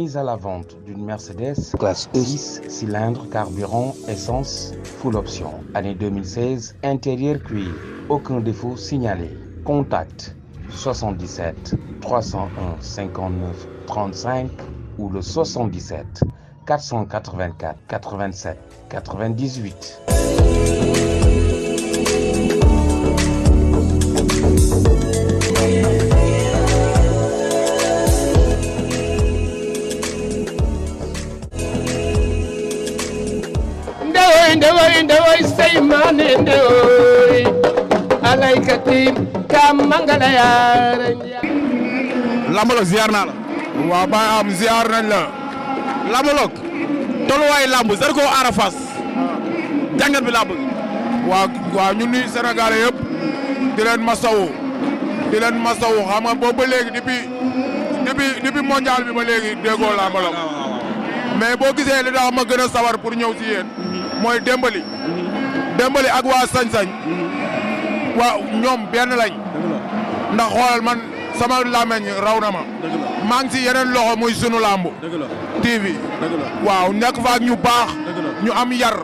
mise à la vente d'une Mercedes classe 6 cylindres, carburant, essence, full option. Année 2016, intérieur cuir, aucun défaut signalé. Contact 77 301 59 35 ou le 77 484 87 98. ndewoy seymane ndewoy alaykati kam mangala yaara Lambalog ziar naa la. waaw Baye am ziar nañ la. Lambalog tolluwaay lamb Zarko Ada Fass jàngat bi laa bëgg. waaw ñun ñuy Sénégalais yëpp di leen masawu xam nga boobu ba léegi depuis mondial bi ba léegi déggoo Lambalog mais boo gisee li tax ma gën a sawar pour ñëw ci yéen mooy Dembali ak waa sañ-sañ waaw ñoom benn lañ ndax xoolal man sama làmmeñ raw na ma maa ngi ci yeneen loxo muy sunu làmb TV waaw nekk fa ak ñu baax ñu am yar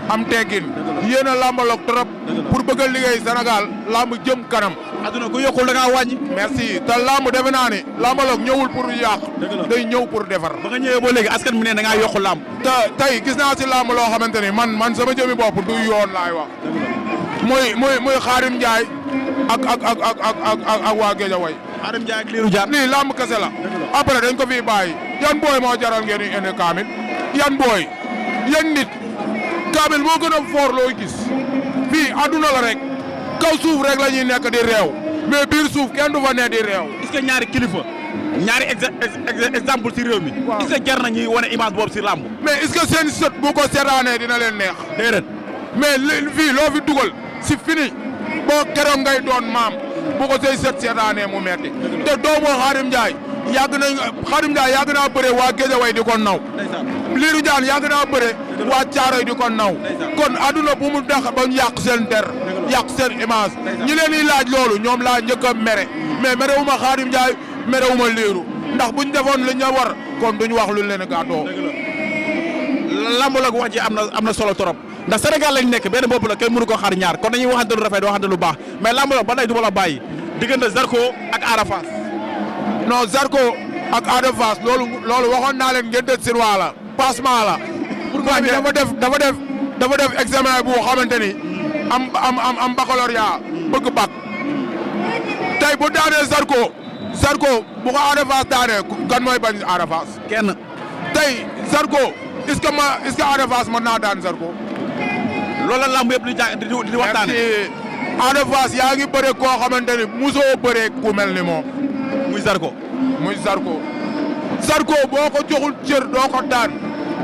am teggin yéen a Lambalog trop pour bëgg a liggéey Sénégal làmb jëm kanam aduna ku yokkul da ngaa wàññi. merci te làmb defe naa ne Lambalog ñëwul pour yàq day ñëw pour defar ba nga ñëwee ba léegi askan mi ne da ngaa yokku làmb te tey gis naa ci làmb loo xamante ni man sama jëmi bopp du yoon laay wax muy Xaadim Njaay ak waa Géejawaay Xaadim Njaay ak Liiru Jaan lii làmb kese la après dañ ko fii bàyyi yan booy moo jaral ngeen di indi kaamil yan booy yan nit kaamil moo gën a fort looy gis fii àdduna la rek kaw suuf rek la ñuy nekk di réew mais biir suuf kenn du fa ne di réew. est-ce que ñaari kilifa ñaari exemple ci réew mi. waaw est-ce que jar na ñuy wane image boobu ci làmb. mais est-ce que seen sët bu ko seetaanee dina leen neex. déedéet mais fii loo fi dugal si fini boo keroog ngay doon maam bu ko say sët seetaanee mu metti te doomu Xaadim Njaay yàgg naa bëre waa Géejawaay di ko naw. Liiru Jaan yàgg naa bëre waa Caaroy di ko naw kon aduna bu mu dax ba ñu yàq seen der yàq seen image ñi leen di laaj loolu ñoom laa njëkk a mere mais merewuma Xaadim Njaay merewuma Liiru ndax buñ defoon li ñu war kon duñ wax lu leen gàttoo. Lambalog wax ji am na solo trop ndax Sénégal lañ nekk benn bopp la kenn mënu ko xaar ñaar kon dañuy waxante lu rafet waxante lu baax mais Lambalog ba tey du ma la bàyyi diggante Zarko ak Ada Fass. non Zarko ak Ada Fass loolu waxoon naa leen ngeen dëj sirwaa la passement la. pourquoi dafa def examen bu xamante ni am baccalauréat bëgg bac tey bu daanee Zarko bu ko Ada Fass daanee kan mooy bañ Ada Fass. kenn tey Zarko est-ce que Ada Fass mën naa daan Zarko. loolu la lamb yëpp di waxtaane. merci Ada Fass yaa ngi bëre koo xamante ni musoo bëree ku mel ni moom. muy Zarko boo ko joxul cër doo ko daan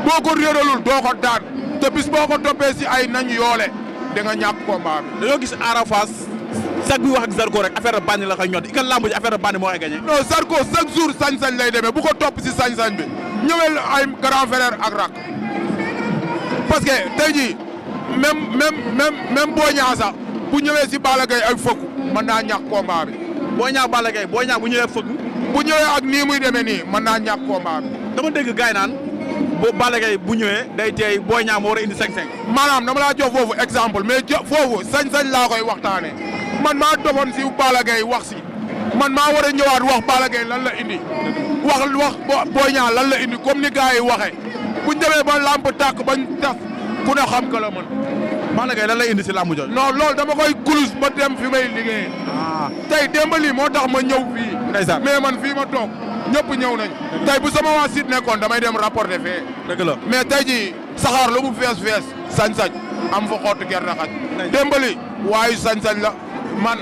boo ko réeralul doo ko daan te bis boo ko toppee si ay nañ yoole da nga ñàkk combat bi. dañoo gis Ada Fass chaque bi wax ak Zarko rek affaire de bandi la koy ñor ikan lamb ji affaire de bandi moo koy gagné. non Zarko chaque jour sañ-sañ lay demee bu ko topp si sañ-sañ bi ñëwel ay grand frère ak rak parce que tey jii même Boy Niang sax bu ñëwee si Balla Gaye ak fukk mën naa ñàkk combat bi. Boy Niang Balla Gaye Boy Niang bu ñëwee fëgg. bu ñëwee ak nii muy demee nii mën naa ñàkk combat bi. dama dégg gaay naan Balla Gaye bu ñëwee day teey Boy Niang moo war a indi 5-5. maanaam dama laa jox foofu exemple mais foofu sañ-sañ laa koy waxtaanee man maa dofoon si Balla Gaye wax si man maa war a ñëwaat wax Balla Gaye lan la indi wax Boy Niang lan la indi comme ni gars yi waxee buñ demee ba lamp tàkk bañ tas ku ne xam ka la mën. Balla Gaye lan lay indi si lamb jooju. non loolu dama koy kulus ba dem fi may liggéeyee. tey Dembali moo tax ma ñëw fii. ndeysaan mais man fii ma toog ñëpp ñëw nañ tey bu sama waa site nekkoon damay dem rapporter fee. dëgg la mais tey jii saxaar lu mu fees sañ-sañ am fa xottu gerte xaj. Dembali waayu sañ-sañ la man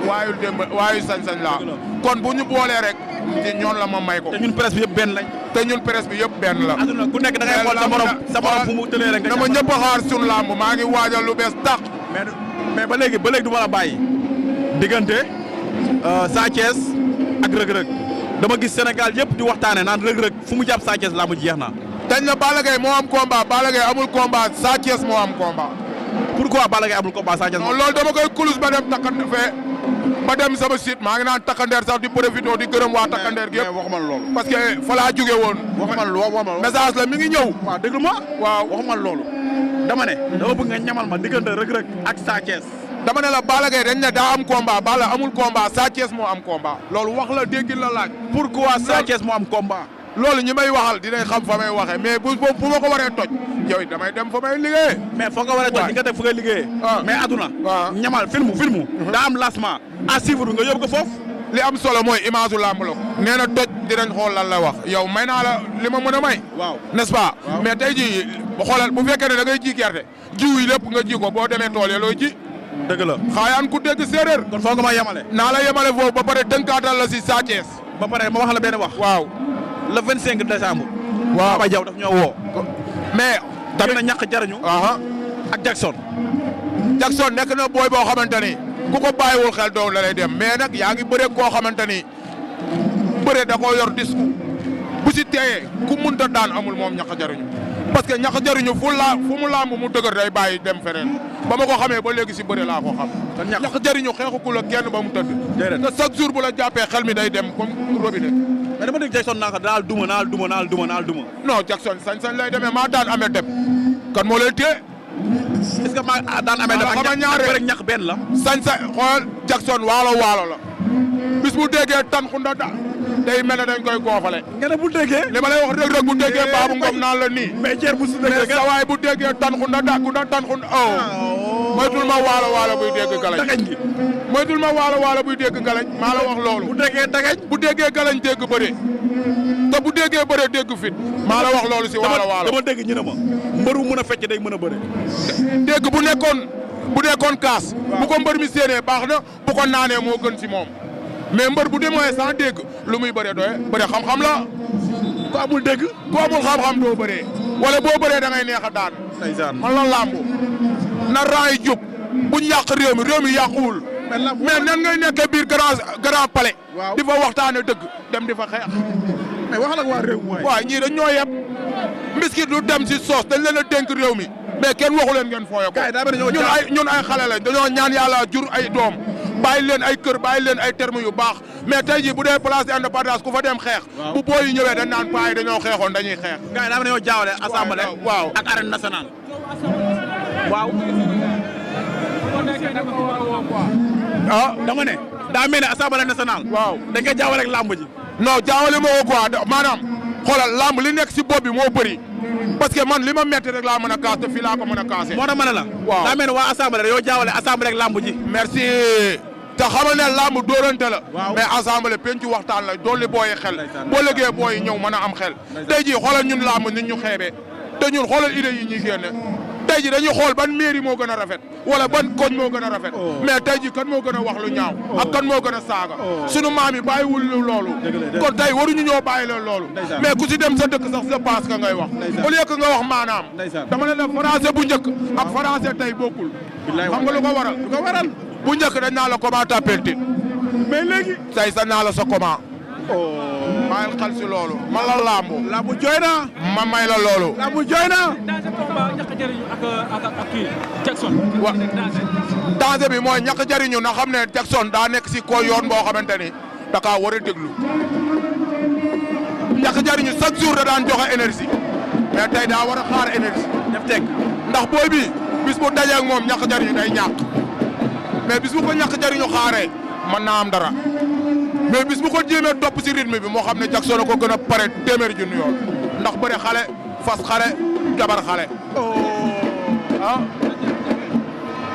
waayu sañ-sañ la kon bu ñu boolee rek ci ñoon la ma may ko. te ñun presse bi yëpp benn lañ. te ñun presse bi yëpp benn la. aduna ku nekk da ngay xool sa morom fu mu tëlee rek. dama ñëpp a xaar sunu lamb maa ngi waajal lu bees tax. mais ba léegi du ma la bàyyi diggante Sa Thiès ak Reug Reug dama gis Sénégal yëpp di waxtaane naan Reug Reug fu mu jàpp Sa Thiès lamb ji jeex na. dañ na Balla Gaye moo am combat Balla Gaye amul combat Sa Thiès moo am combat. pourquoi Balla Gaye amul combat Sa Thiès. non loolu dama koy kulus ba dem takkat fee ba dem sama site maa ngi naan takkandeer sax di profité di gërëm waa takkandeer gi yëpp. waxuma loolu. parce que fa laa jóge woon. waxuma loolu message la mi ngi ñëw. waaw déglu ma. waaw waxuma loolu. dama ne. dama bëgg nga ñamal ma diggante Reug Reug ak Sa Thiès. dama ne la Balla Gaye dañ ne daa am combat Balla amul combat Sa Thiès moo am combat. loolu wax la dégg la laaj. pourquoi Sa Thiès moo am combat. loolu ñi may waxal dinañ xam fa may waxee mais bu ma ko waree toj yow it damay dem fa may liggéey. mais foo ko waree toj di nga def fu ngay liggéeyee. mais aduna. ñamal filmu. daa am lancement. à suivre nga yóbbu ko foofu. li am solo mooy image u làmb la. nee na toj dinañ xool lan la wax yow may naa la li ma mën a may. waaw n'est-ce pas. mais tey jii xoolal bu fekkee ne da ngay ji gerte jiw yi lépp nga ji ko boo demee tool ya looy ji. dëgg la xaayaan ku dégg séeréer. kon foo ko ma yemale. naa la yemale foofu ba pare tënkaatal la si Sa Thiès. ba pare ma wax la benn wax. waaw. le 25 décembre. waaw Baba Diaw daf ñoo woo. mais. tamit na ñàkk jariñu. ak Jackson. Jackson nekk na booy boo xamante ni ku ko bàyyiwul xel doon la lay dem mais nag yaa ngi bëre koo xamante ni bëre da koo yor disque bu si teeyee ku munta daan amul moom ñàkk jariñu parce que ñàkk jariñu fu mu làmb mu dëgër day bàyyi dem feneen ba ma ko xamee ba léegi si bëre laa ko xam. ñàkk jariñu xeexu la kenn ba mu tëdd. te chaque jour bu la jàppee xel mi day dem comme robinet. mais dama dégg Jackson naa ko naal duma. non Jackson sañ-sañ lay demee maa daan amee dem kan moo leen téye. est-ce que maa daan amee dem ak ñax benn la. sañ-sañ xool Jackson waalo la bis bu déggee tan xunda day mel ne dañ koy goofale. nga ne bu déggee. li ma lay wax Reug Reug bu déggee Babou Ngom naan la nii. mais Thierno bu su déggee mais sa waay bu déggee tan xunda moytul ma waalo buy dégg galañ. dagañ gi. moytul ma waalo buy dégg galañ maa la wax loolu. bu déggee dagañ. bu déggee galañ dégg bëre te bu déggee bëre dégg fit maa la wax loolu si waalo dama dégg ñu ne ma mbër mu mën a fecc day mën a bëre. dégg bu nekkoon kaas. bu ko mbër mi séenee baax na bu ko naanee moo gën si moom mais mbër bu demee sans dégg lu muy bëre doye bëre xam-xam la. ku amul dégg. ku amul xam-xam doo bëree. wala boo bëree da ngay neex a daan. ndeysaan man la làmb na raa yi jub buñ yàq réew mi yàquwul. mais nan ngay nekkee biir grand palais. di fa waxtaane dëgg dem di fa xeex. mais waxal ak waa réew mi waay. waaw ñii dañ ñoo yeb mbiskit lu dem si soos dañ leen a dénk réew mi mais kenn waxu leen ngeen fooye ko. ñun ay xale lañ dañoo ñaan yàlla jur ay doom bàyyi leen ay kër bàyyi leen ay termes yu baax mais tey jii bu dee place d'indépendance ku fa dem xeex. bu booy yi ñëwee dañ naan paa yi dañoo xeexoon dañuy xeex. gars yi daa mel ne ñoo jaawale assemblée. waaw ak arène nationale. waaw. dama ne. daa mel ne assemblée nationale. waaw dañ koy jaawale ak làmb ji. non jaawale ma ko quoi maanaam xoolal làmb li nekk si bopp bi moo bëri parce que man li ma metti rek laa mën a kaas te fii laa ko mën a kaasee. moo tax ma ne la. waaw daa mel ne waa assemblée yoo jaawale assemblée ak làmb ji. merci te xamal ne làmb dóorante la. waaw mais assemblée pencu waxtaan la dolli booyi xel. boo lëggee booyi ñëw mën a am xel. tey jii xoolal ñun làmb nit ñu xeebee te ñun xoolal idée yi ñuy génne tey jii dañuy xool ban mairie moo gën a rafet wala ban koñ moo gën a rafet. mais tey jii kan moo gën a wax lu ñaaw. ak kan moo gën a saaga. sunu maam yi bàyyiwul loolu. kon tey waruñu ñoo bàyyi loolu. mais ku si dem sa dëkk sax sa paas ka ngay wax. au lieu que nga wax maanaam. dama ne la français bu njëkk ak français tey bokkul. xam nga lu ko waral. bu njëkk dañ naa la comment t'appelles-tu mais léegi tey sa naa la sa comment. mayel xal si loolu. man la lambu. lambu jooy na. ma may la loolu. lambu jooy na. ñàkk jariñu ak kii Jackson. wa danger bi mooy ñàkk jariñu na xam ne Jackson daa nekk si ko yoon boo xamante ni da kaa war a déglu. ñàkk jariñu chaque jour da daan joxe énergie mais tey daa war a xaar énergie. def teg ndax booy bi bis bu dajee ak moom ñàkk jariñu day ñàkk mais bis bu ko ñàkk jariñu xaaree mën naa am dara. mais bis bu ko jéemee topp si rythme bi moo xam ne Jackson a ko gën a pare téeméeri junni yoon ndax bëre xale fas xale jabar xale.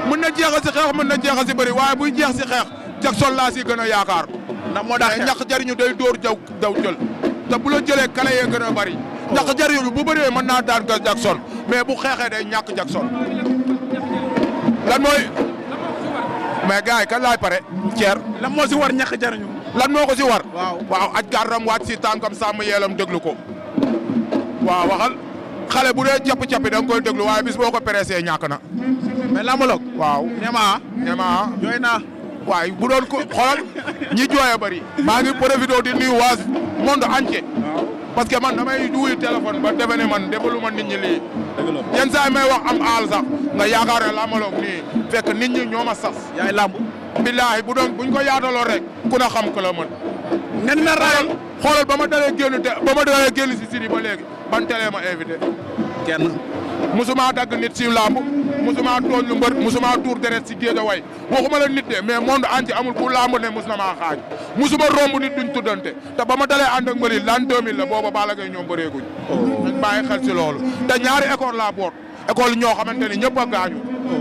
mën na jeexal si xeex mën na jeexal si bëri waaye buy jeex si xeex Jackson laa si gën a yaakaar. ndax moo tax ñàkk jariñu day dóor daw jël te bu la jëlee kale yee gën a bëri. ñàkk jariñu bu bëree mën naa daan ga Jackson mais bu xeexee day ñàkk Jackson. lan mooy. mais gars yi kan laay pare. Thier lan moo si war ñàkk jariñu. lan moo ko si war. waaw aj gàrram waat si tànkam sàmm yeelam déglu ko. waaw waxal xale bu dee cappi-cappi da nga koy déglu waaye bis boo ko pressé ñàkk na. mais lambaloog. waaw ñema jooy naa. waaye bu doon ko xoolal ñi jooyee bëri. maa ngi profité di nuyu waa monde entier. parce que man damay wuyu téléphone ba defe ne man defalu ma nit ñi lii. yenn saa yi may wax am aal sax nga yaakaar ne lambaloog nii fekk nit ñi ñoo ma sas. yaay lamb. billaahi buñ ko yaataloo rek ku na xam ko la mën. nen na raay xoolal ba ma dalee génn si Sidi ba léegi ban télé ma invité. kenn. musuma dagg nit si làmb musuma tooñ lu mbër musuma tuur deret si géej a way waxuma la nit de mais monde entier amul ku làmb ne mus na maa xaaj musuma romb nit duñ tuddante te ba ma dalee ànd ak mbëri l'an 2000 la booba Balla Gaye ñoom bëreeguñ. nañ bàyyi xel si loolu te ñaari école laa boot école ñoo xamante ni ñëpp a gaañu.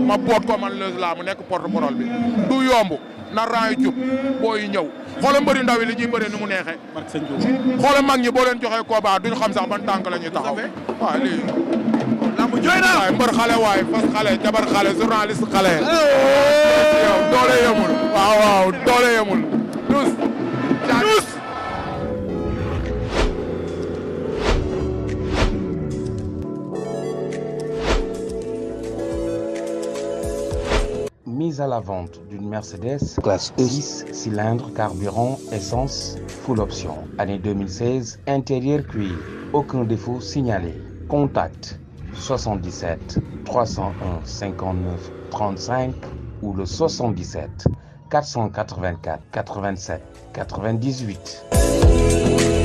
ma boot ko man Leuz laa mu nekk porte-parole bi du yomb na ran yi jub booy ñëw xoolal mbëri ndaw yi li ñuy bëree ni mu neexee. xoolal mag ñi boo leen joxee combat duñ xam sax ban tànk la ñuy taxaw waaw lii. lamb jooy na waaye mbër xale waaye fas xale jabar xale journaliste xale. yow doole yemul. waaw doole yemul. tous. Mise à la vente d'une Mercedes classe E 6 cylindres, carburant, essence, full option. Année 2016, intérieur cuir. Aucun défaut signalé. Contact 77 301 59 35 ou le 77 484 87 98.